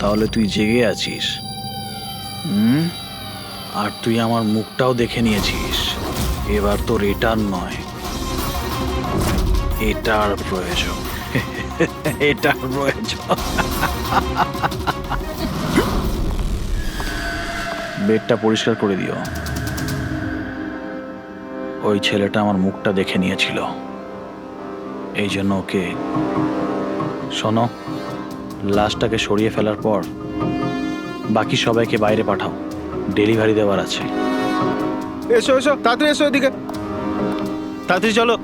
তাহলে তুই জেগে আছিস। আর তুই আমার মুখটাও দেখে নিয়েছিস। এবার তোর এটার নয়, এটার প্রয়োজন। এটার প্রয়োজন। বেডটা পরিষ্কার করে দিও। ওই ছেলেটা আমার মুখটা দেখে নিয়েছিল, এই জন্য ওকে। শোনো, লাশটাকে সরিয়ে ফেলার পর বাকি সবাইকে বাইরে পাঠাও, ডেলিভারি দেওয়ার আছে। এসো এসো, তাড়াতাড়ি এসো এদিকে, তাড়াতাড়ি চলো,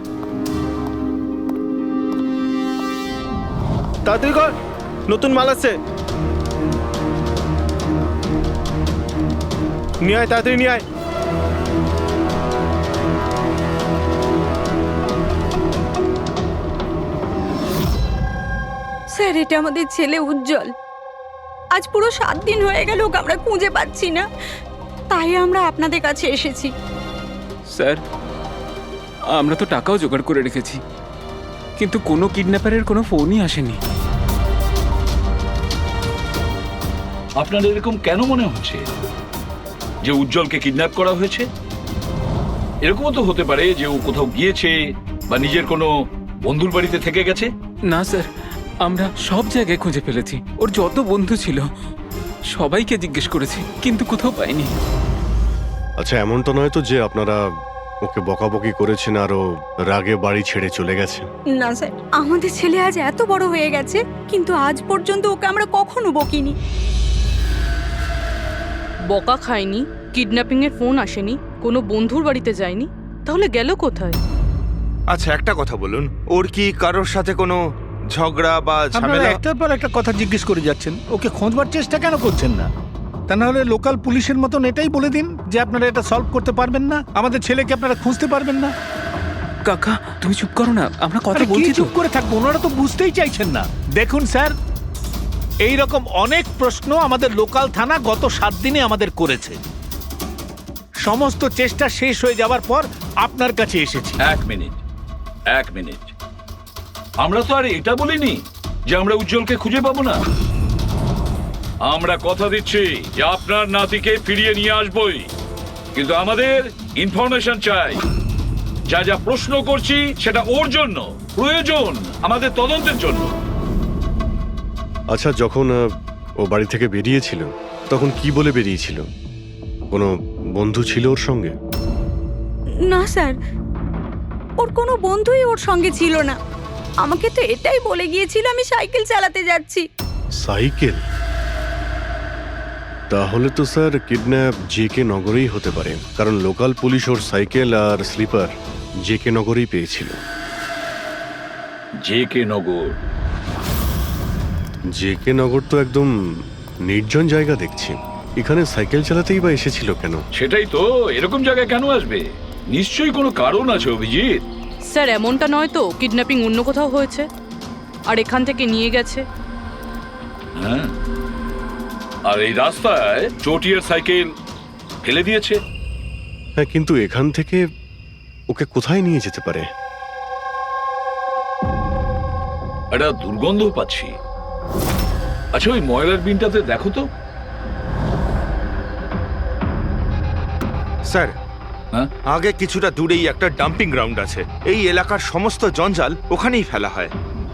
তাড়াতাড়ি কর, নতুন মাল আসছে। নিয়ে আয়, তাড়াতাড়ি নিয়ে আয়। স্যার, এটা আমাদের ছেলে উজ্জ্বল। আজ পুরো 7 দিন হয়ে গেল ওকে আমরা খুঁজে পাচ্ছি না, তাই আমরা আপনাদের কাছে এসেছি। স্যার, আমরা তো টাকাও জোগাড় করে রেখেছি, কিন্তু কোনো কিডন্যাপারের কোনো ফোনই আসেনি। আপনার এরকম কেন মনে হচ্ছে যে উজ্জ্বলকে কিডন্যাপ করা হয়েছে? এরকমও তো হতে পারে যে ও কোথাও গিয়েছে বা নিজের কোনো বন্ধুর বাড়িতে থেকে গেছে। না স্যার, আমরা সব জায়গায় খুঁজে ফেলেছি। ওর যত বন্ধু ছিল সবাইকে জিজ্ঞেস করেছি, কিন্তু কোথাও পাইনি। আচ্ছা, এমনটা নয় তো যে আপনারা ওকে বকাবকি করেছেন আর ও রাগে বাড়ি ছেড়ে চলে গেছে? না স্যার, আমাদের ছেলে আজ এত বড় হয়ে গেছে, কিন্তু আজ পর্যন্ত ওকে আমরা কখনো বকিনি। বকা খায়নি, কিডন্যাপিং এর ফোন আসেনি, কোনো বন্ধুর বাড়িতে যায়নি, তাহলে গেল কোথায়? আচ্ছা, একটা কথা বলুন, ওর কি কারোর সাথে কোনো ঝগড়া বা আপনারা ঝামেলা? একটার পর একটা কথা জিজ্ঞেস করে যাচ্ছেন, ওকে খোঁজবার চেষ্টা কেন করছেন না? তা না হলে লোকাল পুলিশের মতন এটাই বলে দিন যে আপনারা এটা সলভ করতে পারবেন না, আমাদের ছেলেকে আপনারা খুঁজতে পারবেন না। কাকা, তুমি চুপ করো না, আমরা কথা আরে কি বলছি তো। চুপ করে থাকবো? ওনারা তো বুঝতেই চাইছেন না। দেখুন স্যার, এই রকম অনেক প্রশ্ন আমাদের লোকাল থানা গত 7 দিনে আমাদের করেছে। সমস্ত চেষ্টা শেষ হয়ে যাওয়ার পর আপনার কাছে এসেছি। এক মিনিট, আমরা তো আর এটা বলিনি যে আমরা উজ্জ্বলকে খুঁজে পাবো না। আমরা কথা দিচ্ছি যে আপনার নাতিকে ফিরিয়ে নিয়ে আসবই, কিন্তু আমাদের ইনফরমেশন চাই। যা যা প্রশ্ন করছি সেটা ওর জন্য প্রয়োজন, আমাদের তদন্তের জন্য। আচ্ছা, যখন ও বাড়ি থেকে বেরিয়েছিল তখন কি বলে বেরিয়েছিল? কোনো বন্ধু ছিল ওর সঙ্গে? না স্যার, ওর কোনো বন্ধুই ওর সঙ্গে ছিল না। আমাকে তো এটাই বলে গিয়েছিল আমি সাইকেল চালাতে যাচ্ছি। সাইকেল? তাহলে তো স্যার কিডন্যাপ জেকে নগরেই হতে পারে, কারণ লোকাল পুলিশ ওর সাইকেল আর স্লিপার জেকে নগরেই পেয়েছিল। জেকে নগর? জেকে নগর তো একদম নির্জন জায়গা দেখছি, এখানে সাইকেল চালাতেই বা এসেছিল কেন? সেটাই তো, এরকম জায়গায় কেন আসবে? নিশ্চয়ই কোনো কারণ আছে অভিজিৎ। স্যার, এমনটা নয় তো কিডন্যাপিং অন্য কোথাও হয়েছে আর এখান থেকে নিয়ে গেছে? হ্যাঁ, আর এই রাস্তায় চটিয়ার সাইকেল ফেলে দিয়েছে। হ্যাঁ, কিন্তু এখান থেকে ওকে কোথায় নিয়ে যেতে পারে? একটা দুর্গন্ধ পাচ্ছি। আচ্ছা, ওই ময়লার বিনটাতে দেখো তো। স্যার, হ্যাঁ, আগে কিছুটা দূরেই একটা ডাম্পিং গ্রাউন্ড আছে। এই এলাকার সমস্ত জঞ্জাল ওখানেই ফেলা হয়।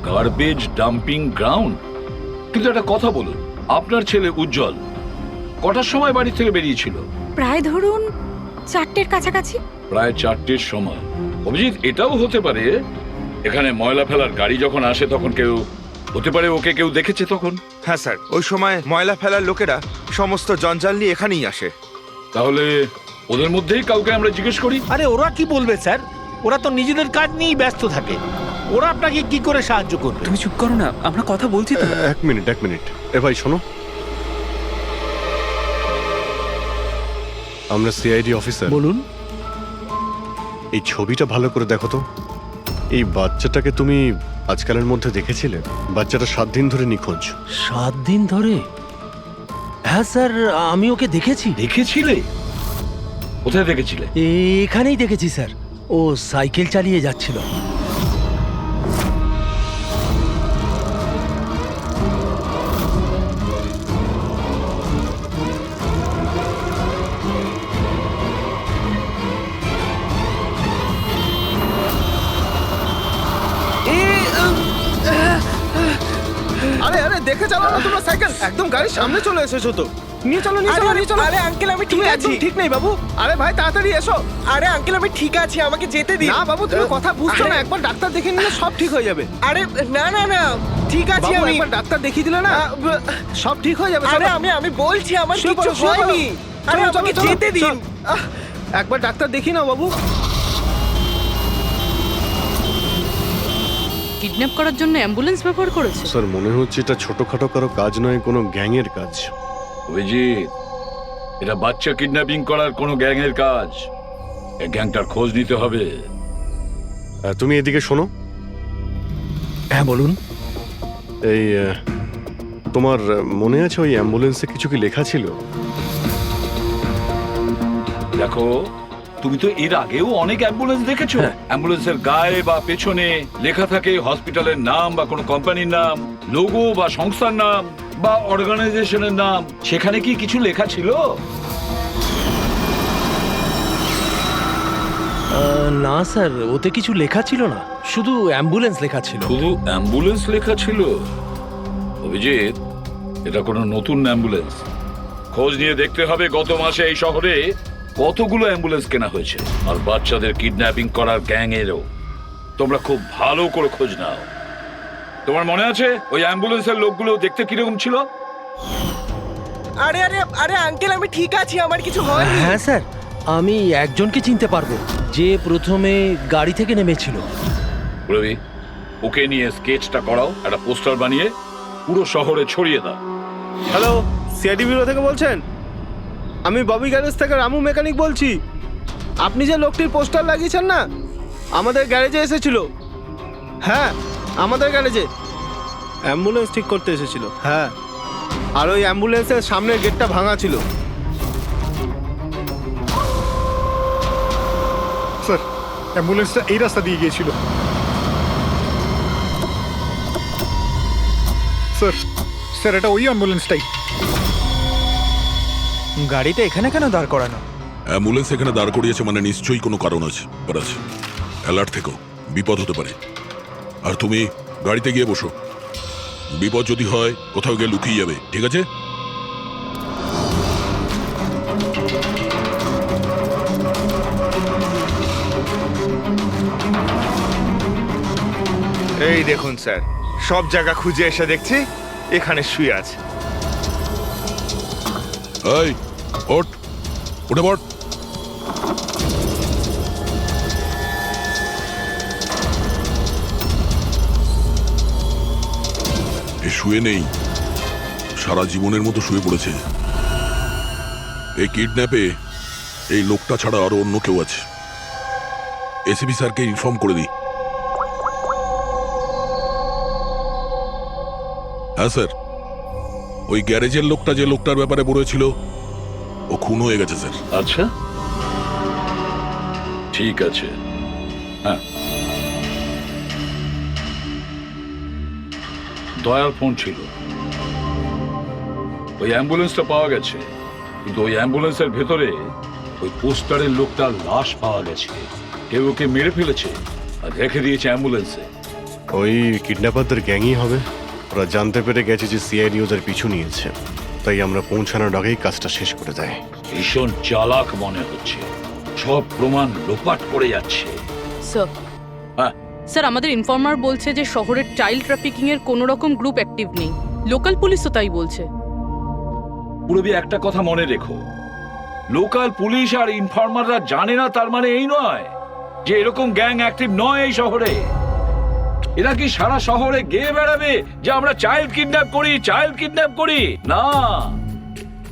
Garbage dumping ground? কিন্তু একটা কথা বলুন, আপনার ছেলে উজ্জ্বল কটার সময় বাড়ি থেকে বেরিয়েছিল? প্রায় ধরুন 4টের কাছাকাছি। প্রায় 4টের সময়। অভিজিৎ, এটাও হতে পারে এখানে ময়লা ফেলার গাড়ি যখন আসে তখন হতে পারে ওকে কেউ দেখেছে তখন। হ্যাঁ স্যার, ওই সময় ময়লা ফেলার লোকেরা সমস্ত জঞ্জাল নিয়ে এখানেই আসে। তাহলে ওদের মধ্যেই কাউকে আমরা জিজ্ঞেস করি। আরে ওরা কি বলবে স্যার? ওরা তো নিজেদের কাজ নিয়েই ব্যস্ত থাকে, ওরা আপনাকে কি করে সাহায্য করবে? তুমি চুপ করো না, আমরা কথা বলছি তো। এক মিনিট। এ ভাই শোনো, আমরা সিআইডি অফিসার। বলুন। এই ছবিটা ভালো করে দেখো তো, এই বাচ্চাটাকে তুমি আজকালের মধ্যে দেখেছিলে? বাচ্চাটা 7 দিন ধরে নিখোঁজ। 7 দিন ধরে? হ্যাঁ স্যার, আমি ওকে দেখেছি। দেখেছিলে? কোথায় দেখেছিলে? এখানেই দেখেছি স্যার, ও সাইকেল চালিয়ে যাচ্ছিল। আরে আরে দেখে চালাও না তোমরা সাইকেল, একদম গাড়ির সামনে চলে এসেছো তো। নিয়ে চলো নিয়ে চলো নিয়ে চলো। আরে আঙ্কেল আমি ঠিক আছি। ঠিক নেই বাবু। আরে ভাই তাড়াতাড়ি এসো। আরে আঙ্কেল আমি ঠিক আছি, আমাকে যেতে দিন। না বাবু তুমি কথা বুঝছো না, একবার ডাক্তার দেখে নিলে সব ঠিক হয়ে যাবে। আরে না না না ঠিক আছে, আমি একবার ডাক্তার দেখিয়ে দিলে না সব ঠিক হয়ে যাবে। আরে আমি বলছি আমার কিছু হয়নি। আরে আমাকে যেতে দিন। একবার ডাক্তার দেখিয়ে নাও বাবু। কিডন্যাপ করার জন্য অ্যাম্বুলেন্স ব্যবহার করেছে? স্যার মনে হচ্ছে এটা ছোটখাটো কারো কাজ নয়, কোনো গ্যাংয়ের কাজ। অভিজিৎ, এটা বাচ্চা কিডন্যাপিং করার কোনো গ্যাংয়ের কাজ। এই গ্যাংটার খোঁজ নিতে হবে। তুমি এদিকে শোনো। হ্যাঁ বলুন। এই তোমার মনে আছে ওই অ্যাম্বুলেন্সে কিছু কি লেখা ছিল? দেখো, তুমি তো এর আগেও অনেক অ্যাম্বুলেন্স দেখেছো। অ্যাম্বুলেন্সের গায়ে বা পেছনে লেখা থাকে হসপিটালের নাম বা কোনো কোম্পানির নাম, লোগো বা সংস্থার নাম বা অর্গানাইজেশনের নাম। সেখানে কি কিছু লেখা ছিল? না স্যার, ওতে কিছু লেখা ছিল না, শুধু অ্যাম্বুলেন্স লেখা ছিল। শুধু অ্যাম্বুলেন্স লেখা ছিল? অভিজিৎ, এটা কোনো নতুন অ্যাম্বুলেন্স। খোঁজ নিয়ে দেখতে হবে গত মাসে এই শহরে কতগুলো অ্যাম্বুলেন্স কেনা হয়েছে। আর বাচ্চাদের কিডন্যাপিং করার গ্যাংয়েরও। তোমরা খুব ভালো করে খোঁজ নাও। তোমার মনে আছে ওই অ্যাম্বুলেন্সের লোকগুলো দেখতে কিরকম ছিল? আরে আরে আরে আঙ্কেল আমি ঠিক আছি, আমার কিছু হয়নি। হ্যাঁ স্যার, আমি একজনকে চিনতে পারবো, যে প্রথমে গাড়ি থেকে নেমেছিল। রবি, ওকে নিয়ে স্কেচটা করাও, একটা পোস্টার বানিয়ে পুরো শহরে ছড়িয়ে দাও। হ্যালো, সিআইডি ব্যুরো থেকে বলছেন? আমি ববি গ্যারেজ থেকে রামু মেকানিক বলছি। আপনি যে লোকটির পোস্টার লাগিয়েছেন না, আমাদের গ্যারেজে এসেছিল। হ্যাঁ, আমাদের গ্যারেজে অ্যাম্বুলেন্স ঠিক করতে এসেছিল। হ্যাঁ, আর ওই অ্যাম্বুলেন্সের সামনের গেটটা ভাঙা ছিল। স্যার, অ্যাম্বুলেন্সটা এই রাস্তা দিয়ে গিয়েছিল। স্যার স্যার এটা ওই অ্যাম্বুলেন্সটাই। গাড়িটা এখানে কেন দাঁড় করানো? অ্যাম্বুলেন্স এখানে দাঁড় করিয়েছে মানে নিশ্চয়ই কোনো কারণ আছে। অ্যালার্ট থেকো, বিপদ হতে পারে। আর তুমি গাড়িতে গিয়ে বসো, বিপদ যদি হয় কোথাও গিয়ে লুকিয়ে যাবে, ঠিক আছে? এই দেখুন স্যার, সব জায়গা খুঁজে এসে দেখছি এখানে শুয়ে আছে। এই ওঠ, উঠে পড়। এ শুয়ে নেই, সারা জীবনের মতো শুয়ে পড়েছে। এই কিডন্যাপে এই লোকটা ছাড়া আরো অন্য কেউ আছে। এসিপি স্যারকে ইনফর্ম করে দিই। হ্যাঁ স্যার, ওই গ্যারেজের লোকটা যে লোকটার ব্যাপারে বলেছিল ও খুন হয়ে গেছে স্যার। আচ্ছা, ঠিক আছে। হ্যাঁ, দয়ার ফোন ছিল। ওই অ্যাম্বুলেন্সটা পাওয়া গেছে, কিন্তু ওই অ্যাম্বুলেন্সের ভেতরে ওই পোস্টারের লোকটার লাশ পাওয়া গেছে। কেউ ওকে মেরে ফেলেছে আর রেখে দিয়েছে অ্যাম্বুলেন্সে। ওই কিডন্যাপারদের গ্যাংই হবে। ওরা জানতে পেরে গেছে যে সিআইডি ওদের পিছু নিয়েছে, তাই আমরা পৌঁছানোর আগেই কাজটা শেষ করে দেয়। ভীষণ চালাক মনে হচ্ছে, সব প্রমাণ লোপাট করে যাচ্ছে। স্যার, হ্যাঁ, স্যার আমাদের ইনফর্মার বলছে যে শহরের চাইল্ড ট্রাফিকিং এর কোনো রকম গ্রুপ অ্যাক্টিভ নেই। লোকাল পুলিশও তাই বলছে। পুরবি একটা কথা মনে রেখো, লোকাল পুলিশ আর ইনফর্মাররা জানে না তার মানে এই নয় যে এরকম গ্যাং অ্যাক্টিভ নয় এই শহরে। এরা কি সারা শহরে গেয়ে বেড়াবে যে আমরা চাইল্ড কিডন্যাপ করি, চাইল্ড কিডন্যাপ করি? না,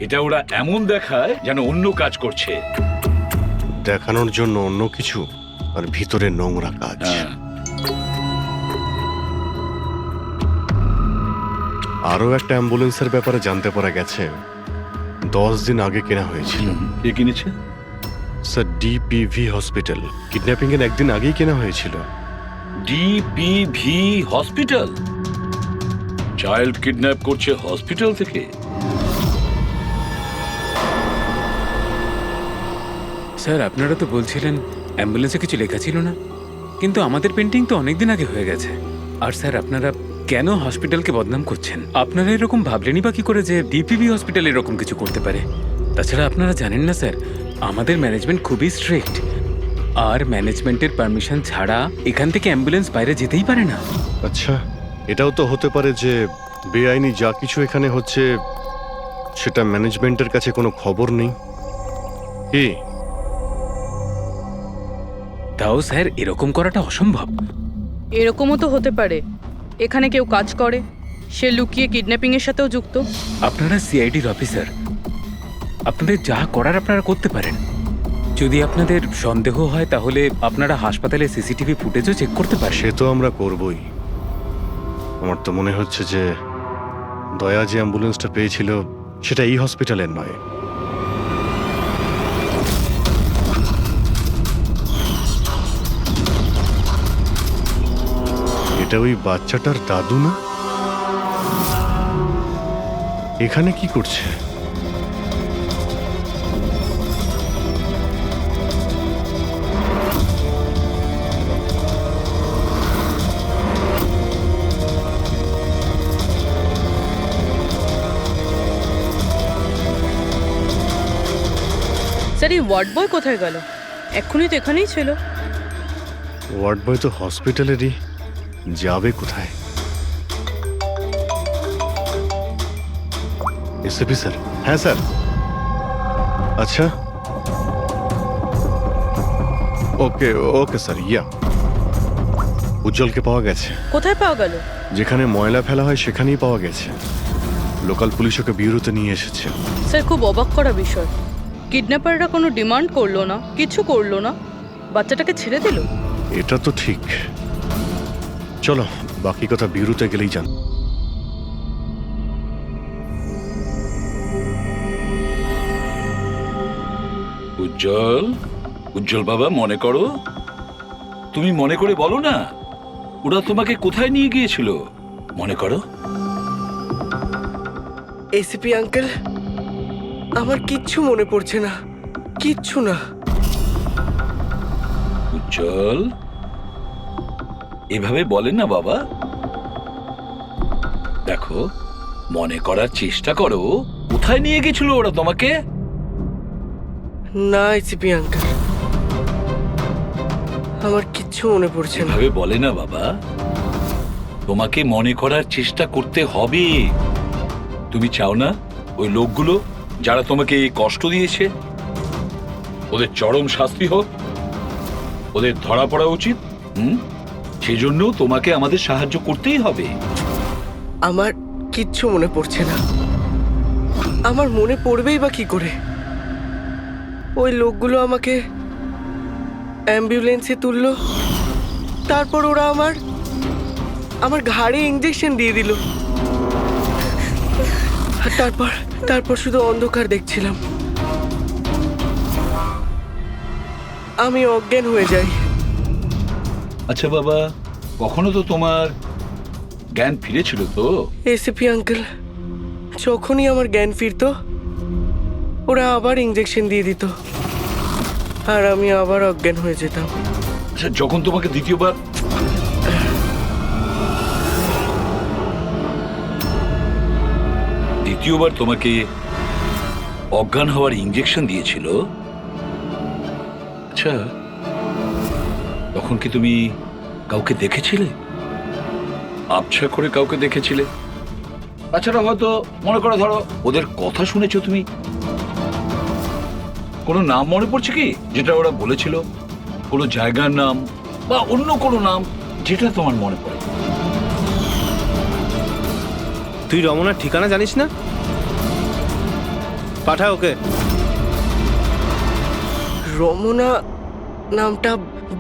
এটা ওরা এমন দেখায় যেন অন্য কাজ করছে। দেখানোর জন্য অন্য কিছু আর ভিতরে নোংরা কাজ। হ্যাঁ। আরও একটা অ্যাম্বুলেন্সের ব্যাপারে জানতে পারা গেছে 10 দিন আগে কেনা হয়েছিল। কে কিনেছে? স্যার, ডিপিভি হসপিটাল কিডন্যাপিং এর একদিন আগেই কেনা হয়েছিল। ডিপিভি হসপিটাল? চাইল্ড কিডন্যাপ করছে হসপিটাল থেকে? স্যার আপনারা তো বলছিলেন অ্যাম্বুলেন্সে কিছু লেখা ছিল না, কিন্তু আমাদের পেন্টিং তো অনেকদিন আগে হয়ে গেছে। আর স্যার আপনারা কেন হসপিটালকে বদনাম করছেন? আপনারা এরকম ভাবলেনই বা কি করে যে ডিপিভি হসপিটাল এরকম কিছু করতে পারে? তাছাড়া আপনারা জানেন না স্যার, আমাদের ম্যানেজমেন্ট খুবই স্ট্রিক্ট, আর ম্যানেজমেন্টের পারমিশন ছাড়া এখান থেকে অ্যাম্বুলেন্স বাইরে যেতেই পারে না। আচ্ছা, এটাও তো হতে পারে যে বেআইনি যা কিছু এখানে হচ্ছে সেটা ম্যানেজমেন্টের কাছে কোনো খবর নেই। কি? তাও স্যার এরকম করাটা অসম্ভব। এরকমও তো হতে পারে এখানে কেউ কাজ করে, সে লুকিয়ে কিডন্যাপিং এর সাথেও যুক্ত। আপনারা সিআইডির অফিসার, আপনাদের যা করার আপনারা করতে পারেন। যদি আপনাদের সন্দেহ হয় তাহলে আপনারা হাসপাতালে সিসিটিভি ফুটেজও চেক করতে পারেন। সে তো আমরা করবই। আমার তো মনে হচ্ছে যে দয়া যে অ্যাম্বুলেন্সটা পেয়েছিল সেটা এই হসপিটালের নয়। এটা ওই বাচ্চাটার দাদু না? এখানে কি করছে? স্যার এই ওয়ার্ড বয় কোথায় গেল? এক্ষুনি তো এখানেই ছিল। ওয়ার্ড বয় তো হসপিটালেরই, যাবে কোথায়? SP sir? হ্যাঁ স্যার। আচ্ছা, ওকে ওকে স্যার। ইয়া, উজ্জ্বলকে পাওয়া গেছে। কোথায় পাওয়া গেল? যেখানে ময়লা ফেলা হয় সেখানেই পাওয়া গেছে। লোকাল পুলিশ ওকে ব্যুরোতে নিয়ে এসেছে। স্যার খুব অবাক করা বিষয়, কিডন্যাপাররা কোনো ডিমান্ড করলো না, কিছু করলো না, বাচ্চাটাকে ছেড়ে দিল। এটা তো ঠিক। চলো বাকি কথা ব্যুরোতে গেলেই জান। উজ্জ্বল, উজ্জ্বল বাবা, মনে করো, তুমি মনে করে বলো না ওরা তোমাকে কোথায় নিয়ে গিয়েছিল, মনে করো। এসিপি আঙ্কেল, আমার কিচ্ছু মনে পড়ছে না, কিচ্ছু না। উজ্জ্বল, এভাবে বলেন না বাবা। দেখো, মনে করার চেষ্টা করো, কোথায় নিয়ে গেছিল ওরা তোমাকে? না এসিপি আঙ্কেল, আমার কিচ্ছু মনে পড়ছে না। এভাবে বলে না বাবা, তোমাকে মনে করার চেষ্টা করতে হবে। তুমি চাও না ওই লোকগুলো যারা তোমাকে এই কষ্ট দিয়েছে ওদের চরম শাস্তি হোক, ওদের ধরা পড়া উচিত? সেজন্য তোমাকে আমাদের সাহায্য করতেই হবে। আমার কিচ্ছু মনে পড়ছে না। আমার মনে পড়বেই বা কি করে? ওই লোকগুলো আমাকে অ্যাম্বুলেন্সে তুললো, তারপর ওরা আমার ঘাড়ে ইঞ্জেকশন দিয়ে দিল, আর তারপর শুধু অন্ধকার দেখছিলাম। আমি অজ্ঞান হয়ে যাই। আচ্ছা বাবা, কখনো তো তোমার জ্ঞান ফিরেছিল তো? এসিপি আঙ্কেল, যখনই আমার জ্ঞান ফিরতো ওরা আবার ইঞ্জেকশন দিয়ে দিত, আর আমি আবার অজ্ঞান হয়ে যেতাম। আচ্ছা, যখন তোমাকে দ্বিতীয়বার তোমাকে অজ্ঞান হওয়ার ইঞ্জেকশন দিয়েছিল, আচ্ছা তখন কি তুমি কাউকে দেখেছিলে? আবছা করে কাউকে দেখেছিলে? তাছাড়া হয়তো মনে করো, ধরো ওদের কথা শুনেছো তুমি, কোনো নাম মনে পড়ছে কি যেটা ওরা বলেছিল? কোনো জায়গার নাম বা অন্য কোনো নাম যেটা তোমার মনে পড়ে? তুই রমনার ঠিকানা জানিস না? পাঠা ওকে। রমনা নামটা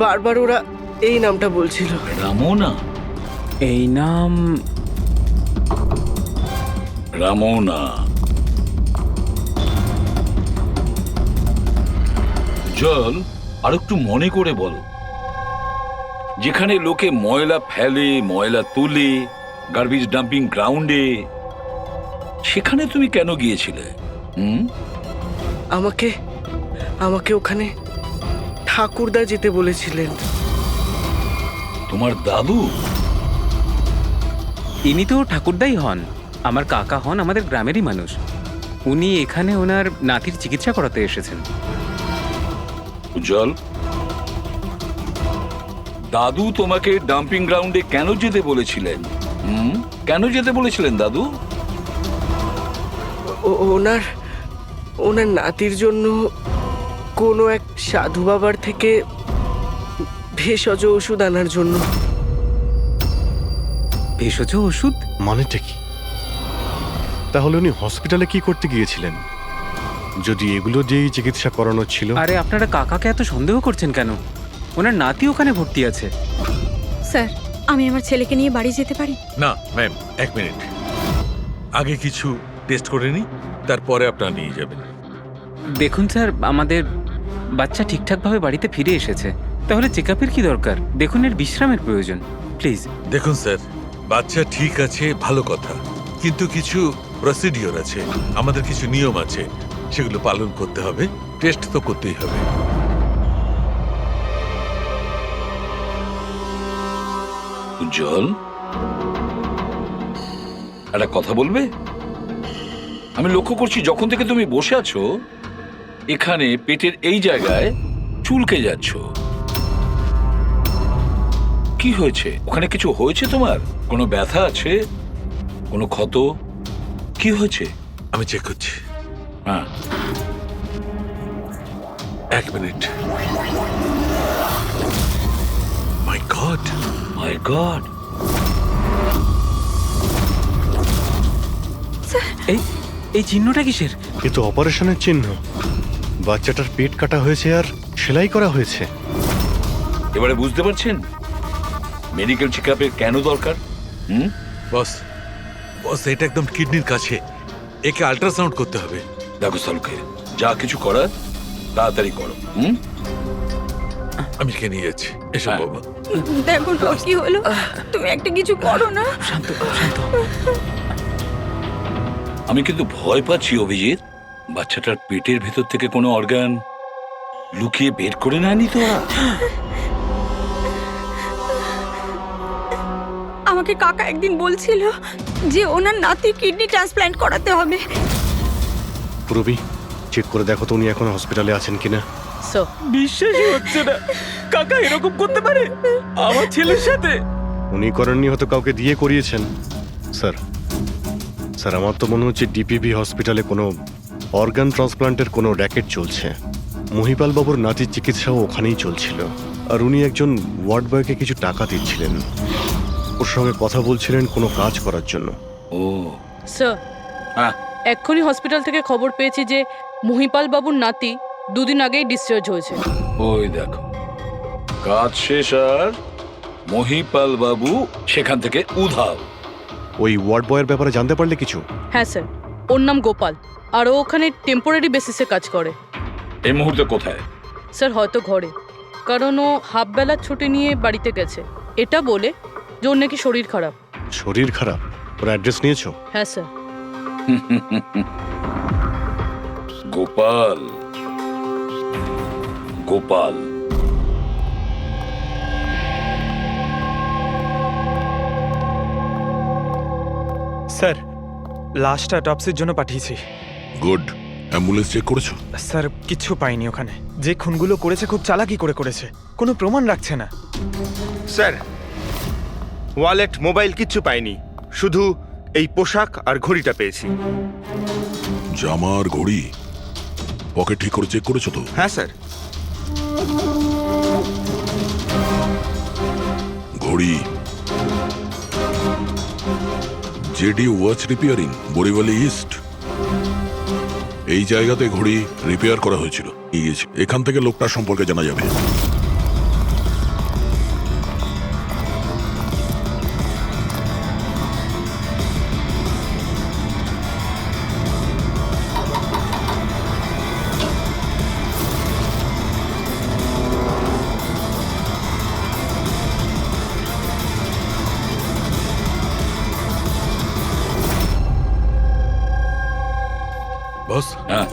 বারবার ওরা এই নামটা বলছিল। রামনা? এই নাম রামোনা। জল আর একটু মনে করে বল, যেখানে লোকে ময়লা ফেলে, ময়লা তুলে, গার্বেজ ডাম্পিং গ্রাউন্ডে, সেখানে তুমি কেন গিয়েছিলে? আমাকে আমাকে ওখানে ঠাকুরদা যেতে বলেছিলেন। তোমার দাদু? ইনি তো ঠাকুরদাই হন, আমার কাকা হন, আমাদের গ্রামেরই মানুষ। উনি এখানে ওনার নাতির চিকিৎসা করাতে এসেছেন। উজ্জ্বল, দাদু তোমাকে ডাম্পিং গ্রাউন্ডে কেন যেতে বলেছিলেন? কেন যেতে বলেছিলেন দাদু? ওনার ওনার নাতির জন্য কোনো এক সাধু বাবার থেকে ভেষজ ওষুধ আনার জন্য। ভেষজ ওষুধ মানেটা কি? তাহলে উনি হসপিটালে কি করতে গিয়েছিলেন যদি এগুলো দিয়েই চিকিৎসা করানো ছিল? আরে আপনারা কাকাকে এত সন্দেহ করছেন কেন? ওনার নাতি ওখানে ভর্তি আছে। স্যার, আমি আমার ছেলেকে নিয়ে বাড়ি যেতে পারি? না ম্যাম, 1 মিনিট, আগে কিছু টেস্ট করে নিই, তারপরে আপনারা নিয়ে যাবেন। দেখুন স্যার, আমাদের বাচ্চা ঠিকঠাকভাবে বাড়িতে ফিরে এসেছে, তাহলে চেক আপের কি দরকার? দেখুন, এর বিশ্রামের প্রয়োজন, প্লিজ। দেখুন স্যার, বাচ্চা ঠিক আছে, ভালো কথা, কিন্তু কিছু প্রসিডিওর আছে, আমাদের কিছু নিয়ম আছে, সেগুলো পালন করতে হবে, টেস্ট তো করতেই হবে। উজ্জ্বল, একটা কথা বলবে? আমি লক্ষ্য করছি যখন থেকে তুমি বসে আছো এখানে, পেটের এই জায়গায় চুলকে যাচ্ছ। কি হয়েছে? ওখানে কিছু হয়েছে তোমার? কোনো ব্যথা আছে? কোনো ক্ষত? কি হয়েছে? আমি চেক করছি। হ্যাঁ, 1 মিনিট। মাই গড, মাই গড। এই এই চিহ্নটা কিসের? এ তো অপারেশনের চিহ্ন। বাচ্চাটার পেট কাটা হয়েছে আর সেলাই করা হয়েছে। এবারে বুঝতে পারছেন মেডিকেল চেকআপের কেন দরকার? বস, বস, এটা একদম কিডনির কাছে, একে আল্ট্রাসাউন্ড করতে হবে। দেখো সালুকে, যা কিছু করার তাড়াতাড়ি করো। আমি কে নিয়ে যাচ্ছি, এসো বাবা। দেখুন ওর কি হলো, তুমি একটা কিছু করো না। শান্ত শান্ত। আমি কিন্তু ভয় পাচ্ছি অভিজিৎ, বাচ্চাটার পেটের ভেতর থেকে কোনো অর্গান লুকিয়ে বের করে নেয়নি তো ওরা? আমাকে কাকা একদিন বলছিল যে ওনার নাতির কিডনি ট্রান্সপ্ল্যান্ট করাতে হবে। পুরবি, চেক করে দেখো তো উনি এখন হসপিটালে আছেন কিনা। স্যার, বিশ্বাসই হচ্ছে না, কাকা এরকম করতে পারে আমার ছেলের সাথে। উনি করেননি, হয়তো কাউকে দিয়ে করিয়েছেন। স্যার, স্যার, আমার তো মনে হচ্ছে ডিপিভি হসপিটালে কোনো অর্গান ট্রান্সপ্লান্টের কোনো র্যাকেট চলছে। মহিপাল বাবুর নাতির চিকিৎসাও ওখানেই চলছিল, আর উনি একজন ওয়ার্ড বয়কে কিছু টাকা দিচ্ছিলেন, ওর সঙ্গে কথা বলছিলেন কোনো কাজ করার জন্য। ও স্যার, হ্যাঁ, এক্ষুনি হসপিটাল থেকে খবর পেয়েছি যে মহিপাল বাবুর নাতি 2 দিন আগেই ডিসচার্জ হয়েছে। ওই দেখো, কাজ শেষ আর মহিপাল বাবু সেখান থেকে উধাও। ওই ওয়ার্ড বয়ের ব্যাপারে জানতে পারলে কিছু? হ্যাঁ স্যার, ওর নাম গোপাল, আর ও ওখানে টেম্পোরারি বেসিসে কাজ করে। এই মুহূর্তে কোথায়? স্যার হয়তো ঘরে, কারণ ও হাফ বেলার ছুটি নিয়ে বাড়িতে গেছে, এটা বলে যে ওর নাকি শরীর খারাপ। শরীর খারাপ? ওর অ্যাড্রেস নিয়েছো? হ্যাঁ স্যার। গোপাল, গোপাল, স্যার, লাশটা অটপসির জন্য পাঠিয়েছি। গুড। অ্যাম্বুলেন্স চেক করেছো? স্যার, কিচ্ছু পাইনি ওখানে। যে খুনগুলো করেছে খুব চালাকি করে করেছে, কোনো প্রমাণ রাখছে না। স্যার, ওয়ালেট, মোবাইল কিচ্ছু পাইনি, শুধু এই পোশাক আর ঘড়িটা পেয়েছি। জামা আর ঘড়ি পকেট ঠিক করে চেক করেছো তো? হ্যাঁ স্যার। ঘড়ি জেডি ওয়াচ রিপেয়ারিং, বরিওয়ালি ইস্ট, এই জায়গাতে ঘড়ি রিপেয়ার করা হয়েছিল। এখান থেকে লোকটার সম্পর্কে জানা যাবে। বস হ্যাঁ,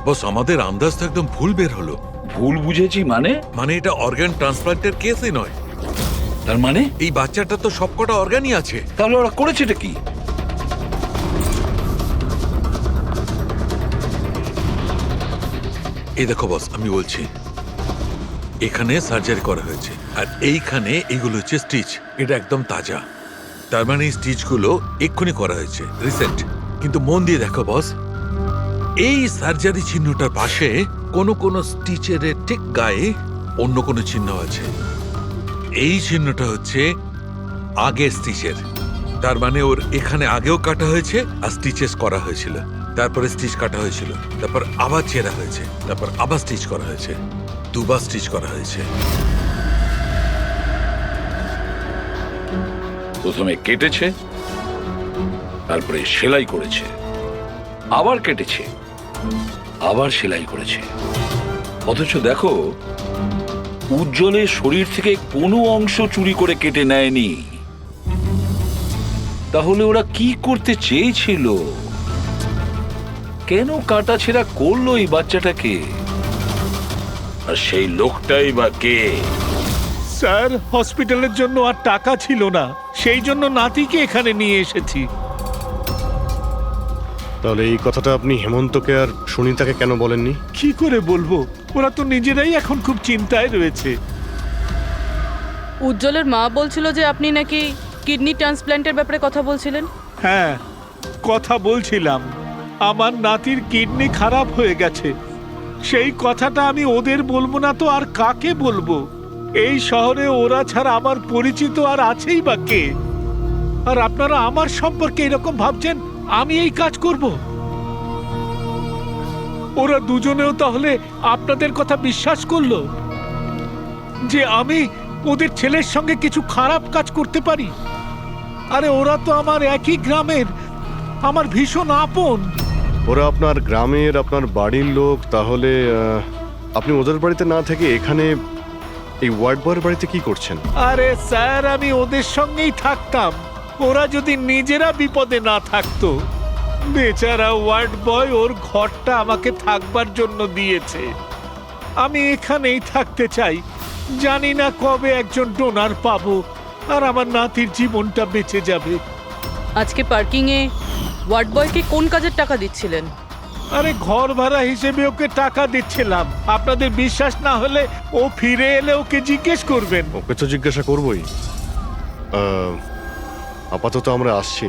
বস আমাদের আন্দাজ তো একদম ভুল বের হলো। ভুল বুঝেছি মানে? মানে এটা অর্গান ট্রান্সপ্লান্টের কেসই নয়। তার মানে এই বাচ্চাটা তো সবকটা অর্গানই আছে। তাহলে ওরা করেছেটা কি? এই দেখো বস, আমি বলছি এখানে সার্জারি করা হয়েছে আর এইখানে এইগুলো হচ্ছে স্টিচ। এটা একদম তাজা, তার মানে এই স্টিচগুলো এক্ষুনি করা হয়েছে, রিসেন্ট। কিন্তু মন দিয়ে দেখো বস, এই সার্জারি চিহ্নটার পাশে কোনো কোনো স্টিচের ঠিক গায়ে অন্য কোনো চিহ্ন আছে। এই চিহ্নটা হচ্ছে আগের স্টিচের, তার মানে ওর এখানে আগেও কাটা হয়েছে আর স্টিচেস করা হয়েছিল, তারপরে স্টিচ কাটা হয়েছিল, তারপর আবার চেরা হয়েছে, তারপর আবার স্টিচ করা হয়েছে, দুবার স্টিচ করা হয়েছে। প্রথমে কেটেছে, তারপরে সেলাই করেছে, আবার কেটেছে, আবার সেলাই করেছে। অথচ দেখো, উজ্জ্বলের শরীর থেকে কোনো অংশ চুরি করে কেটে নেয়নি। তাহলে ওরা কি করতে চেয়েছিল? কেন কাটাছেঁড়া করলো এই বাচ্চাটাকে? আর সেই লোকটাই বা কে? স্যার, হসপিটালের জন্য আর টাকা ছিল না, সেই জন্য নাতিকে এখানে নিয়ে এসেছি। তাহলে এই কথাটা আপনি হেমন্তকে আর সুনিতাকে কেন বলেননি? কি করে বলবো, ওরা তো নিজেরাই এখন খুব চিন্তায় রয়েছে। উজ্জ্বলের মা বলছিল যে আপনি নাকি কিডনি ট্রান্সপ্ল্যান্টের ব্যাপারে কথা বলছিলেন। হ্যাঁ, কথা বলছিলাম। আমার নাতির কিডনি খারাপ হয়ে গেছে, সেই কথাটা আমি ওদের বলবো না তো আর কাকে বলবো? এই শহরে ওরা ছাড়া আমার পরিচিত আর আছেই বা কে? আর আপনারা আমার সম্পর্কে এরকম ভাবছেন আমি এই কাজ করব? ওরা দুজনেও তাহলে আপনাদের কথা বিশ্বাস করলো যে আমি ওদের ছেলের সঙ্গে কিছু খারাপ কাজ করতে পারি? আরে ওরা তো আমার একই গ্রামের, আমার ভীষণ আপন। ওরা আপনার গ্রামের, আপনার বাড়ির লোক, তাহলে আপনি ওদের বাড়িতে না থেকে এখানে এই ওয়ার্ড বয়ের বাড়িতে কি করছেন? আরে স্যার, আমি ওদের সঙ্গেই থাকতাম, ওরা যদি নিজেরা বিপদে না থাকতো। বেচারা ওয়ার্ড বয় ওর ঘরটা আমাকে থাকবার জন্য দিয়েছে। আমি এখানেই থাকতে চাই, জানি না কবে একজন ডোনার পাবো আর আমার নাতির জীবনটা বেঁচে যাবে। আজকে পার্কিংয়ে ওয়ার্ড বয়কে কোন কাজের টাকা দিচ্ছিলেন? আরে ঘর ভাড়া হিসেবে ওকে টাকা দিচ্ছিলাম। আপনাদের বিশ্বাস না হলে ও ফিরে এলে ওকে জিজ্ঞেস করবেন। ওকে তো জিজ্ঞাসা করবই। আপাতত আমরা আসছি,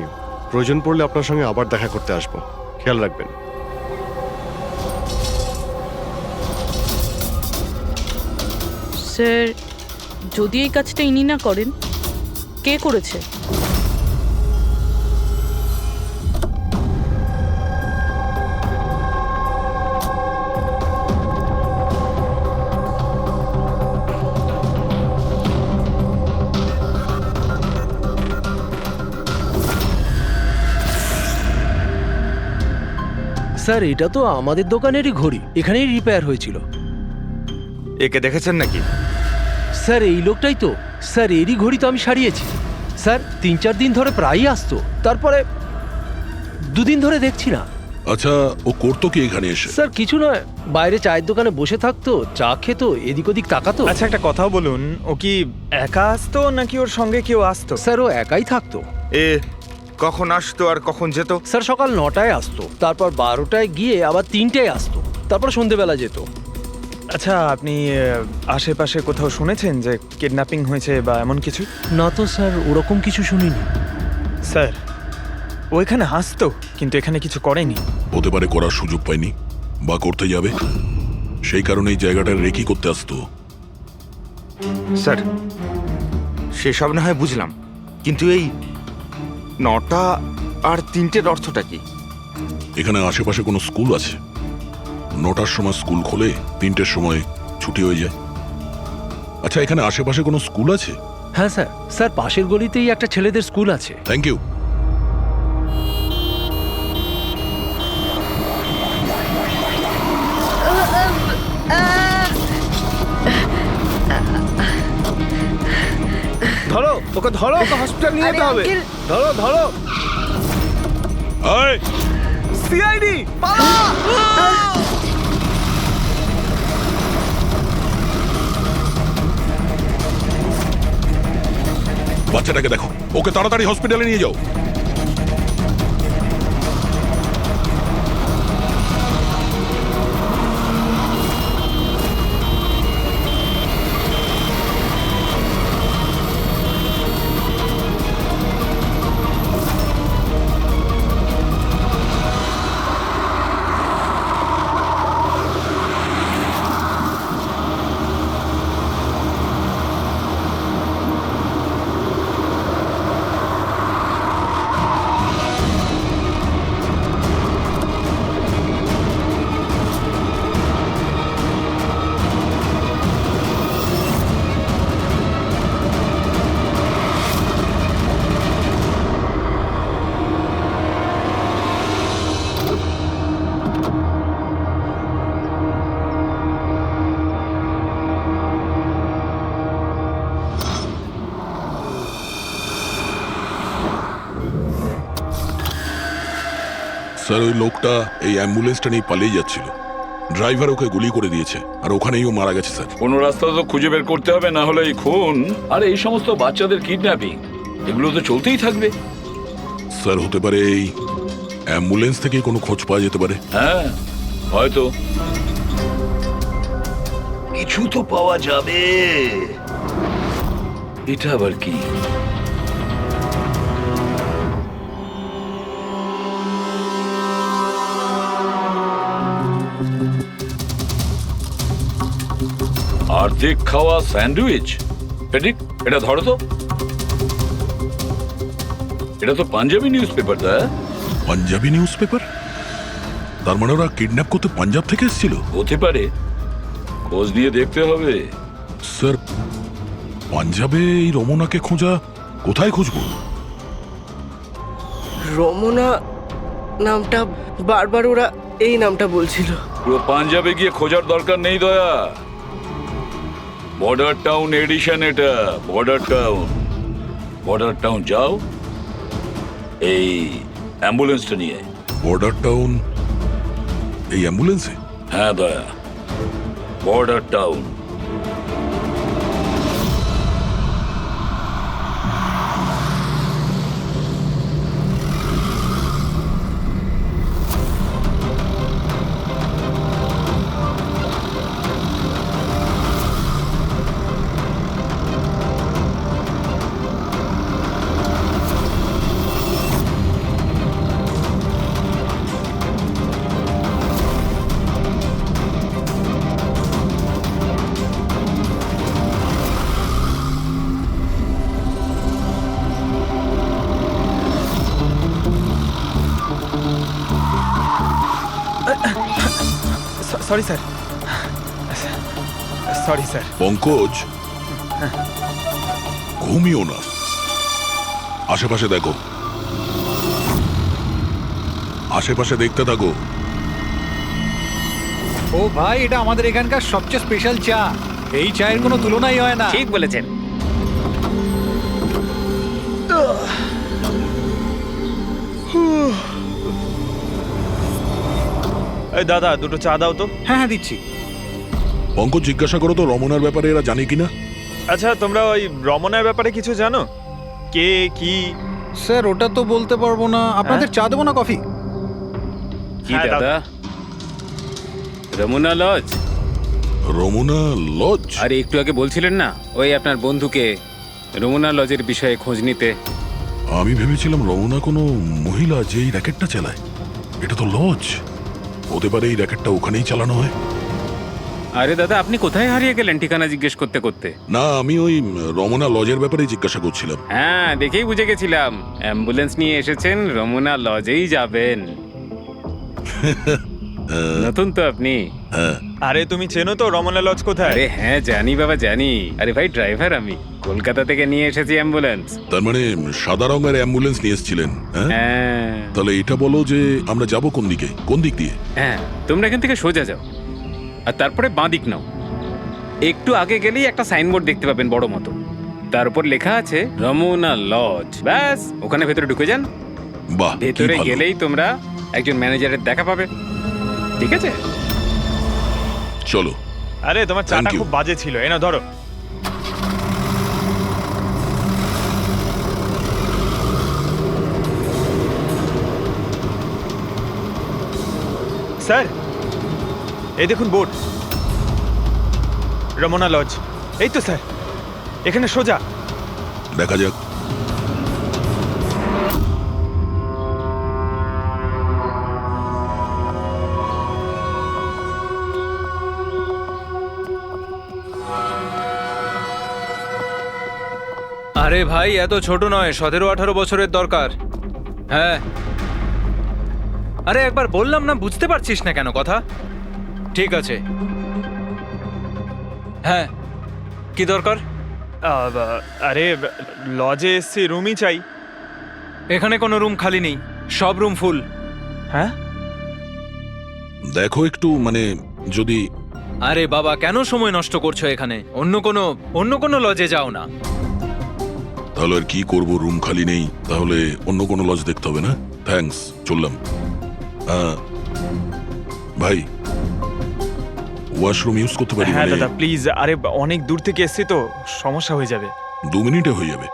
প্রয়োজন পড়লে আপনার সঙ্গে আবার দেখা করতে আসবো, খেয়াল রাখবেন। স্যার, যদি এই কাজটা ইনি না করেন, কে করেছে? স্যার, এটা তো আমাদের দোকানেরই ঘড়ি, এখানেই রিপেয়ার হয়েছিল। একে দেখেছেন নাকি? স্যার, এই লোকটাই তো। স্যার, এরই ঘড়ি তো আমি সারিয়েছি। স্যার, 3-4 দিন ধরে প্রায়ই আসতো, তারপরে 2 দিন ধরে দেখছি না। আচ্ছা, ও করতো কি এখানে এসে? স্যার, কিছু নয়, বাইরে চায়ের দোকানে বসে থাকতো, চা খেতো, এদিক ওদিক তাকাতো। আচ্ছা, একটা কথাও বলুন, ও কি একা আসতো নাকি ওর সঙ্গে কেউ আসতো? স্যার, ও একাই থাকতো। এ কখন আসতো আর কখন যেত? স্যার, সকাল 9টায় আসতো, তারপর 12টায় গিয়ে আবার 3টায় আসতো, তারপর সন্ধেবেলা যেত। আচ্ছা, আপনি আশেপাশে কোথাও শুনেছেন যে কিডন্যাপিং হয়েছে বা এমন কিছু? না তো স্যার, ওরকম কিছু শুনিনি। স্যার, ও এখানে আসতো কিন্তু এখানে কিছু করেনি। হতে পারে করার সুযোগ পায়নি বা করতে যাবে, সেই কারণে এই জায়গাটা রেকি করতে আসতো। স্যার, সেসব না হয় বুঝলাম, কিন্তু এই 9টা আর 3টের অর্থটা কি? এখানে আশেপাশে কোনো স্কুল আছে? 9টার সময় স্কুল খোলে, 3টের সময় ছুটি হয়ে যায়। আচ্ছা, এখানে আশেপাশে কোনো স্কুল আছে? হ্যাঁ স্যার, স্যার পাশের গলিতেই একটা ছেলেদের স্কুল আছে। Thank you. ধরো ওকে, ধরো ওকে, হসপিটাল নিয়ে যেতে হবে। ধরো ধরো। সিআইডি পালা! বাচ্চাটাকে দেখো, ওকে তাড়াতাড়ি হসপিটালে নিয়ে যাও। স্যার, ওই লোকটা এই অ্যাম্বুলেন্সটা নিয়ে পালিয়ে যাচ্ছিল। ড্রাইভার ওকে গুলি করে দিয়েছে, আর ওখানেই ও মারা গেছে স্যার। কোনো রাস্তা তো খুঁজে বের করতে হবে, না হলে এই খুন আর এই সমস্ত বাচ্চাদের কিডন্যাপিং এগুলো তো চলতেই থাকবে। স্যার, হতে পারে এই অ্যাম্বুলেন্স থেকে কোনো খোঁজ পাওয়া যেতে পারে। হ্যাঁ, হয়তো কিছু তো পাওয়া যাবে। এটা আবার কি? অর্ধেক খাওয়া স্যান্ডউইচ। পেডিক, এটা ধরো তো। এটা তো Punjabi newspaper. Punjabi newspaper? তার মানে ওরা কিডন্যাপ করতে পাঞ্জাব থেকে এসেছিল? হতে পারে, খোঁজ নিয়ে দেখতে হবে। স্যার, পাঞ্জাবে এই রমনাকে খোঁজা, কোথায় খুঁজবো? রমনা নামটা বারবার ওরা এই নামটা বলছিল। পুরো পাঞ্জাবে গিয়ে খোঁজার দরকার নেই দয়া। বর্ডার টাউন এডিশন এটা, বর্ডার টাউন। বর্ডার টাউন যাও এই অ্যাম্বুলেন্সটা নিয়ে। বর্ডার টাউন এই অ্যাম্বুলেন্সে? হ্যাঁ দয়া, border town. Sorry sir, sorry sir. Pankaj, ঘুমিও না, আশেপাশে দেখো, আশেপাশে দেখতে থাকো। ও ভাই, এটা আমাদের এখানকার সবচেয়ে স্পেশাল চা। এই চায়ের কোনো তুলনাই হয় না। ঠিক বলেছেন। এই দাদা, দুটো চা দাও তো। হ্যাঁ হ্যাঁ, দিচ্ছি। পঙ্কজ, জিজ্ঞাসা করো তো রমনার ব্যাপারে এরা জানে কিনা। আচ্ছা, তোমরা ওই রমনার ব্যাপারে কিছু জানো? কে কি? স্যার, ওটা তো বলতে পারবো না। আপনাদের চা দেবো না কফি? কি দাদা? রমনা লজ? রমনা লজ? আরে একটু আগে বলছিলেন না ওই আপনার বন্ধুকে রমনা লজের বিষয়ে খোঁজ নিতে। আমি ভেবেছিলাম রমনা কোনো মহিলা যে এই র্যাকেটটা চালায়। এটা তো লজ, হতে পারে এই র্যাকেটটা ওখানেই চালানো হয়। আরে দাদা, আপনি কোথায় হারিয়ে গেলেন ঠিকানা জিজ্ঞেস করতে করতে? না, আমি ওই রমনা লজের ব্যাপারে জিজ্ঞাসা করছিলাম। হ্যাঁ, দেখেই বুঝে গেছিলাম অ্যাম্বুলেন্স নিয়ে এসেছেন, রমনা লজেই যাবেন। নতুন তো আপনি? আরে তুমি চেনো তো রমনা লজ কোথায়? আরে হ্যাঁ, জানি বাবা, জানি। আরে ভাই, ড্রাইভার আমি, কলকাতা থেকে নিয়ে এসেছি অ্যাম্বুলেন্স। তার মানে সাদা রঙের অ্যাম্বুলেন্স নিয়ে এসেছিলেন? হ্যাঁ। তাহলে এটা বলো যে আমরা যাব কোন দিকে, কোন দিক দিয়ে? হ্যাঁ, তোমরা এখান থেকে সোজা যাও, আর তারপরে বাঁ দিক নাও। একটু আগে গেলেই একটা সাইনবোর্ড দেখতে পাবেন বড় মতো, তার উপর লেখা আছে রমনা লজ। ব্যাস, ওখানে ভেতরে ঢুকে যান। বাহ, ভেতরে গেলেই তোমরা একজন ম্যানেজারের দেখা পাবে, ঠিক আছে? চলো। আরে তোমার চাটা Thank you. খুব বাজে ছিল, এনা ধরো। স্যার, এই দেখুন বোর্ড, রমনা লজ। এই তো স্যার, এখানে সোজা। দেখা যাক। আরে ভাই, এত ছোট নয়, 17-18 বছরের দরকার। হ্যাঁ, আরে একবার বললাম না, বুঝতে পারছিস না কেন কথা? ঠিক আছে, হ্যাঁ, কি দরকার? আরে লজে এসছি, রুমই চাই। এখানে কোনো রুম খালি নেই, সব রুম ফুল। হ্যাঁ, দেখো একটু, মানে যদি... আরে বাবা, কেন সময় নষ্ট করছো এখানে? অন্য কোনো লজে যাও না। তাহলে আর কি করবো, রুম খালি নেই, তাহলে অন্য কোনো লজ দেখতে হবে না? থ্যাঙ্কস, চললাম। ভাই, ওয়াশরুম ইউজ করতে পারি? হ্যাঁ মানে দাদা প্লিজ, আরে অনেক দূর থেকে এসছি তো, সমস্যা হয়ে যাবে। 2 মিনিটে হয়ে যাবে।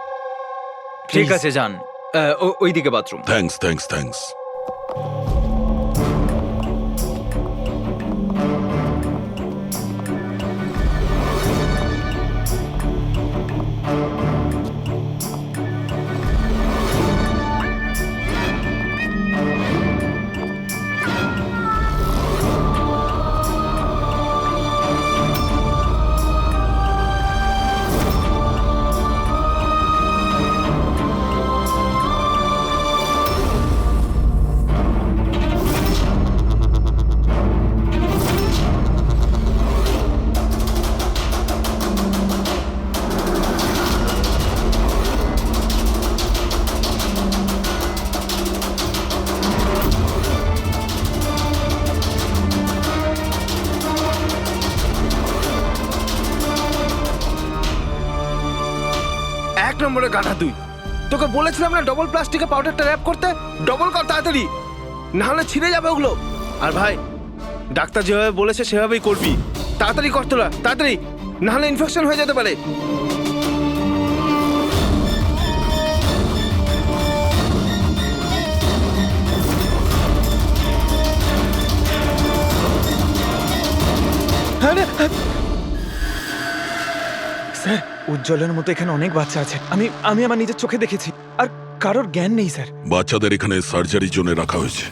ঠিক আছে, যান, ওইদিকে বাথরুম। Thanks thanks thanks. এক নম্বরে গাধা তুই। তোকে বলেছিলাম না ডবল প্লাস্টিকে পাউডারটা র্যাপ করতে, ডবল কর তাড়াতাড়ি, না হলে ছিঁড়ে যাবে ওগুলো। আর ভাই, ডাক্তার যেভাবে বলেছে সেভাবেই করবি। তাড়াতাড়ি কর তোরা, তাড়াতাড়ি, না হলে ইনফেকশন হয়ে যেতে পারে। স্যার, উজ্জ্বলের মতো এখানে অনেক বাচ্চা আছে, আমি আমার নিজের চোখে দেখেছি, আর কারোর জ্ঞান নেই স্যার। বাচ্চাদের এখানে সার্জারির জন্য রাখা হয়েছে,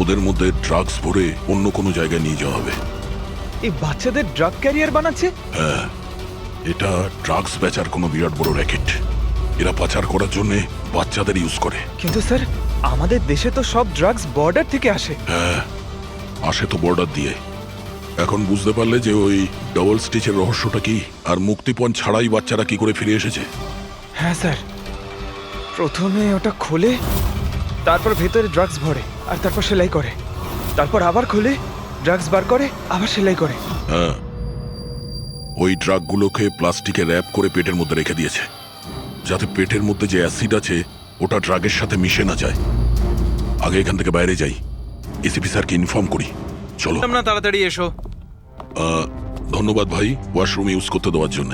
ওদের মধ্যে ড্রাগস ভরে অন্য কোনো জায়গায় নিয়ে যাওয়া হবে। এই বাচ্চাদের ড্রাগ ক্যারিয়ার বানাচ্ছে? হ্যাঁ, এটা ড্রাগস বেচার কোনো বিরাট বড় র্যাকেট। এরা পাচার করার জন্য বাচ্চাদের ইউজ করে। কিন্তু স্যার, আমাদের দেশে তো সব ড্রাগস বর্ডার থেকে আসে। হ্যাঁ, আসে তো বর্ডার দিয়ে। এখন বুঝতে পারলে যে ওই ডবল স্টিচের রহস্যটা কি, আর মুক্তিপণ ছাড়াই বাচ্চারা কি করে ফিরে এসেছে? হ্যাঁ স্যার, প্রথমে ওটা খোলে, তারপর ভেতরে ড্রাগস ভরে, আর তারপর সেলাই করে, তারপর আবার খোলে, ড্রাগস বার করে, আবার সেলাই করে। হ্যাঁ, ওই ড্রাগগুলোকে প্লাস্টিকে র্যাপ করে পেটের মধ্যে রেখে দিয়েছে, যাতে পেটের মধ্যে যে অ্যাসিড আছে ওটা ড্রাগের সাথে মিশে না যায়। আগে এখান থেকে বাইরে যাই, এসিপি স্যারকে ইনফর্ম করি। চলো না, তাড়াতাড়ি এসো। ধন্যবাদ ভাই, ওয়াশরুম ইউজ করতে দেওয়ার জন্য।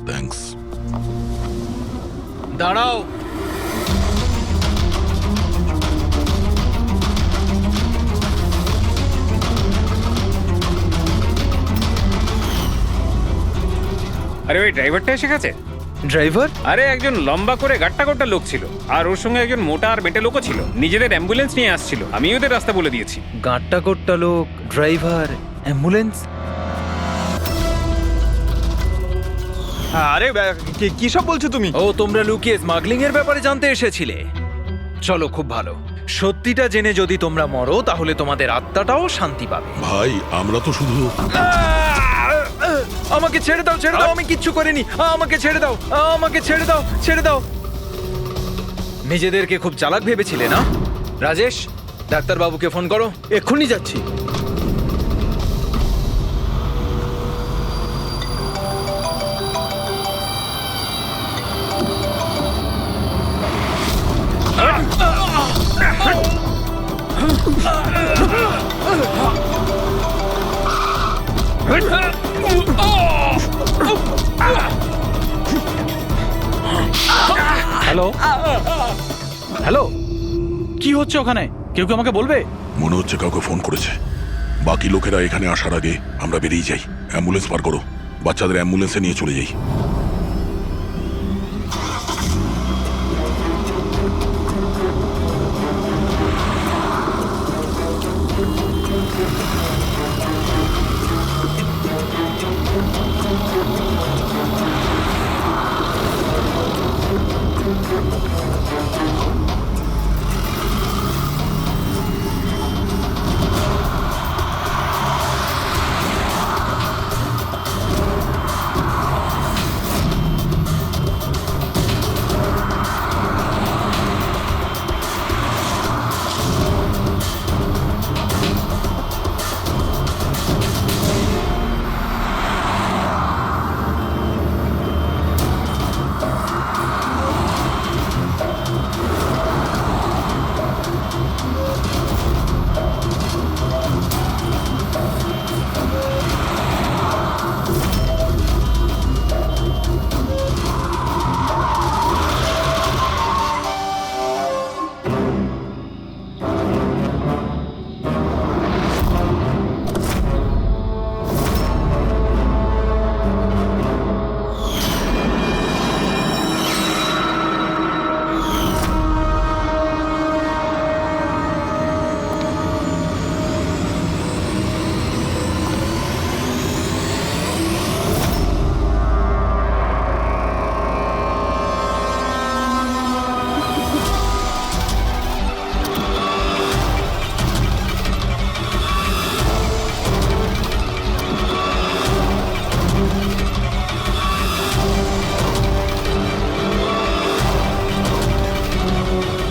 থ্যাঙ্কস। দাঁড়াও, আরে ওই ড্রাইভারটা এসে গেছে। ড্রাইভার? আরে একজন লম্বা করে গাট্টা গোট্টা লোক ছিল, আর ওর সঙ্গে একজন মোটা আর বেটে লোকও ছিল। নিজেদের অ্যাম্বুলেন্স নিয়ে আসছিল, আমি ওদের রাস্তা বলে দিয়েছি। গাঁটটা কোট্টা লোক, ড্রাইভার, অ্যাম্বুলেন্স? আরে কি সব বলছো তুমি? ও, তোমরা লুকিয়ে স্মাগলিং এর ব্যাপারে জানতে এসেছিলে? চলো, খুব ভালো। সত্যিটা জেনে যদি তোমরা মরো, তাহলে তোমাদের আত্মাটাও শান্তি পাবে। ভাই, আমরা তো শুধু... আমাকে ছেড়ে দাও, ছেড়ে দাও, আমি কিচ্ছু করিনি, আমাকে ছেড়ে দাও, আমাকে ছেড়ে দাও, ছেড়ে দাও। নিজেদেরকে খুব চালাক ভেবেছিলে না? রাজেশ, ডাক্তারবাবুকে ফোন করো। এক্ষুনি যাচ্ছি। হ্যালো হ্যালো, কি হচ্ছে ওখানে? কেউ কি আমাকে বলবে? মনে হচ্ছে কাউকে ফোন করেছে। বাকি লোকেরা এখানে আসার আগে আমরা বেরিয়ে যাই। অ্যাম্বুলেন্স পার করো, বাচ্চাদের অ্যাম্বুলেন্সে নিয়ে চলে যাই।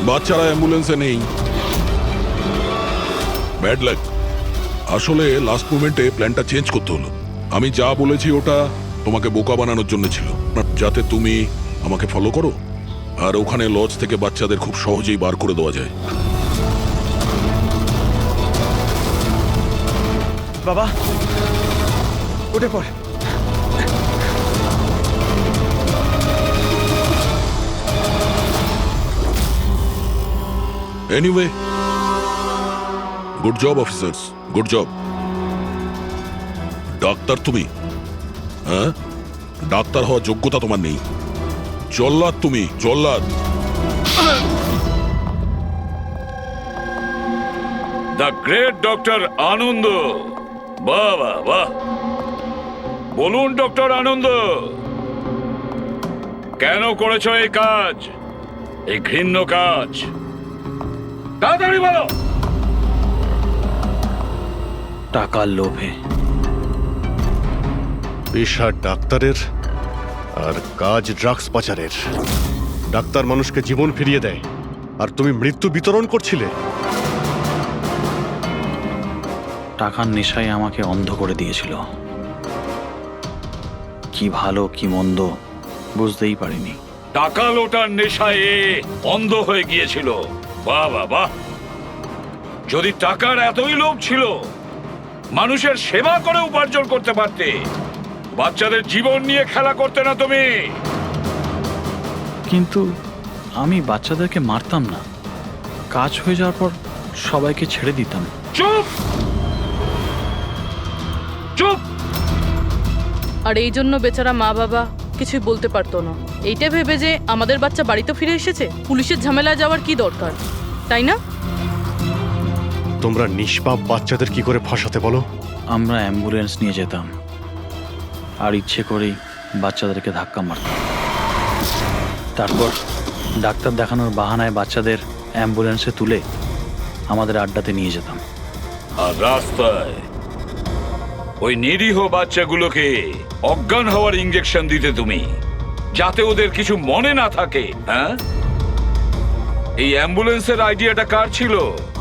বাচ্চারা অ্যাম্বুলেন্সে নেই। Bad luck. আসলে লাস্ট মোমেন্টে প্ল্যানটা চেঞ্জ করতে হলো। আমি যা বলেছি ওটা তোমাকে বোকা বানানোর জন্য ছিল, যাতে তুমি আমাকে ফলো করো আর ওখানে লজ থেকে বাচ্চাদের খুব সহজেই বার করে দেওয়া যায়। বাবা উঠে পড়। Anyway, good job officers, good job. Doctor তুমি? হ্যাঁ, ডাক্তার হওয়ার যোগ্যতা তোমার নেই। জল্লাদ তুমি, জল্লাদ। দ্য গ্রেট ডক্টর আনন্দ। বাহ বাহ বাহ। বলুন ডক্টর আনন্দ, কেন করেছো এই কাজ, এই ঘৃণ্য কাজ? তাড়াতাড়ি বলো। টাকার লোভে। পেশা ডাক্তারের আর কাজ ড্রাগস পাচারের। ডাক্তার মানুষকে জীবন ফিরিয়ে দেয় আর তুমি মৃত্যু বিতরণ করছিলে। টাকার নেশায় আমাকে অন্ধ করে দিয়েছিল। কি ভালো কি মন্দ বুঝতেই পারিনি। টাকা লোটার নেশায় অন্ধ হয়ে গিয়েছিল। বাহ বাহ বাহ। যদি টাকার এতই লোভ ছিল, মানুষের সেবা করে উপার্জন করতে পারতে। বাচ্চাদের জীবন নিয়ে খেলা করতে না তুমি। কিন্তু আমি বাচ্চাদেরকে মারতাম না, কাজ হয়ে যাওয়ার পর সবাইকে ছেড়ে দিতাম। চুপ চুপ। আর এই জন্য বেচারা মা বাবা কিছুই বলতে পারতো না। এইটা ভেবে যে আমাদের বাচ্চা বাড়িতে ফিরে এসেছে, পুলিশের ঝামেলায় যাওয়ার কি দরকার, তাই না? তোমরা নিষ্পাপ বাচ্চাদের কি করে ফাঁসাতে বলো? আমরা অ্যাম্বুলেন্স নিয়ে যেতাম আর ইচ্ছে করেই বাচ্চাদেরকে ধাক্কা মারতাম। তারপর ডাক্তার দেখানোর বাহানায় বাচ্চাদের অ্যাম্বুলেন্সে তুলে আমাদের আড্ডাতে নিয়ে যেতাম। আর রাস্তায় ওই নিরীহ বাচ্চাগুলোকে অজ্ঞান হওয়ার ইঞ্জেকশন দিতে তুমি, যাতে ওদের কিছু মনে না থাকে। হ্যাঁ, এই অ্যাম্বুলেন্সের আইডিয়াটা কার ছিল?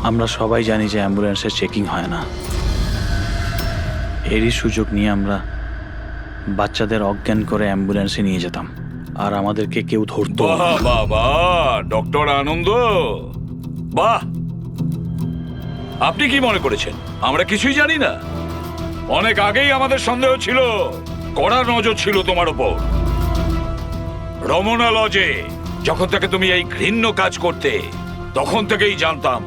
আমরা সবাই জানি যে অ্যাম্বুলেন্সের চেকিং হয় না। এরই সুযোগ নিয়ে আমরা বাচ্চাদের অজ্ঞান করে অ্যাম্বুলেন্সে নিয়ে যেতাম আর আমাদেরকে কেউ ধরতো। বাহ বাহ বাহ ডক্টর আনন্দ, বাহ। আপনি কি মনে করেছেন আমরা কিছুই জানি না? অনেক আগেই আমাদের সন্দেহ ছিল, কড়া নজর ছিল তোমার উপর। রমনা লজে যখন থেকে তুমি এই ঘৃণ্য কাজ করতে, তখন থেকেই জানতাম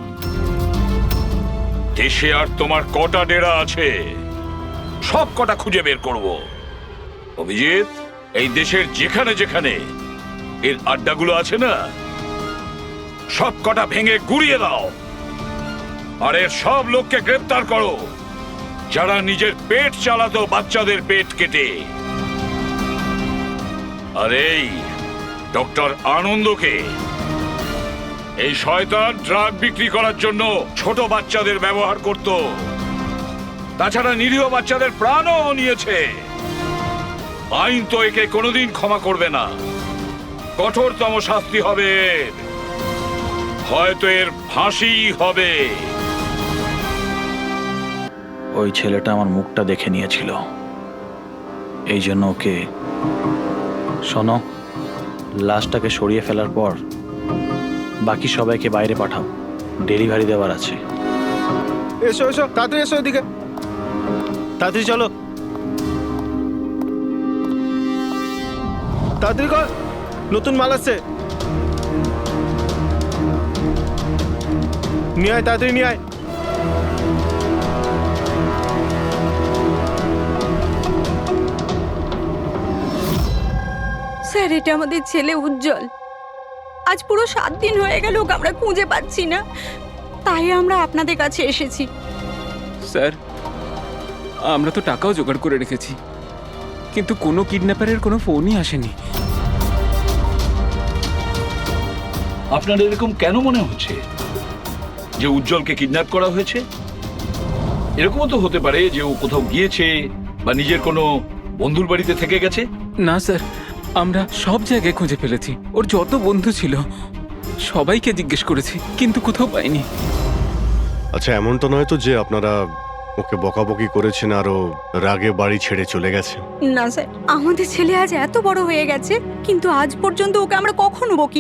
দেশে আর তোমার কটা ডেরা আছে সব কটা খুঁজে বের করব। অভিজিৎ, এই দেশের যেখানে যেখানে এর আড্ডাগুলো আছে না, সব কটা ভেঙে গুড়িয়ে দাও। আর এর সব লোককে গ্রেফতার করো যারা নিজের পেট চালাতো বাচ্চাদের পেট কেটে। আর এই ডক্টর আনন্দকে, এই শয়তান ড্রাগ বিক্রি করার জন্য ছোট বাচ্চাদের ব্যবহার করত। তাছাড়া নিরীহ বাচ্চাদের প্রাণও নিয়েছে। আইন তো একে কোনোদিন ক্ষমা করবে না। কঠোরতম শাস্তি হবে এর। হয়তো এর ফাঁসি হবে। ওই ছেলেটা আমার মুখটা দেখে নিয়েছিল, এই জন্য ওকে। শোনো, লাশটাকে সরিয়ে ফেলার পর বাকি সবাইকে বাইরে পাঠাও, ডেলিভারি দেওয়ার আছে। এসো এসো, তাড়াতাড়ি এসো এদিকে, তাড়াতাড়ি চলো, তাড়াতাড়ি কর, নতুন মাল আসছে। নিয়ে আয়, তাড়াতাড়ি নিয়ে আয়। স্যার, এটা আমাদের ছেলে উজ্জ্বল। আজ পুরো 7 দিন হয়ে গেল ওকে আমরা খুঁজে পাচ্ছি না, তাই আমরা আপনাদের কাছে এসেছি। স্যার, আমরা তো টাকাও জোগাড় করে রেখেছি, কিন্তু কোনো কিডন্যাপারের কোনো ফোনই আসেনি। আপনার এরকম কেন মনে হচ্ছে যে উজ্জ্বলকে কিডন্যাপ করা হয়েছে? এরকমও তো হতে পারে যে ও কোথাও গিয়েছে বা নিজের কোনো বন্ধুর বাড়িতে থেকে গেছে। না স্যার, আমরা সব জায়গায় খুঁজে ফেলেছি। ওর যত বন্ধু ছিল সবাইকে জিজ্ঞেস করেছি, কিন্তু কোথাও পাইনি। আচ্ছা, এমন তো নয় তো যে আপনারা ওকে বকাবকি করেছেন আর ও রাগে বাড়ি ছেড়ে চলে গেছে? না স্যার, আমাদের ছেলে আজ এত বড় হয়ে গেছে, কিন্তু আজ পর্যন্ত ওকে আমরা কখনো বকি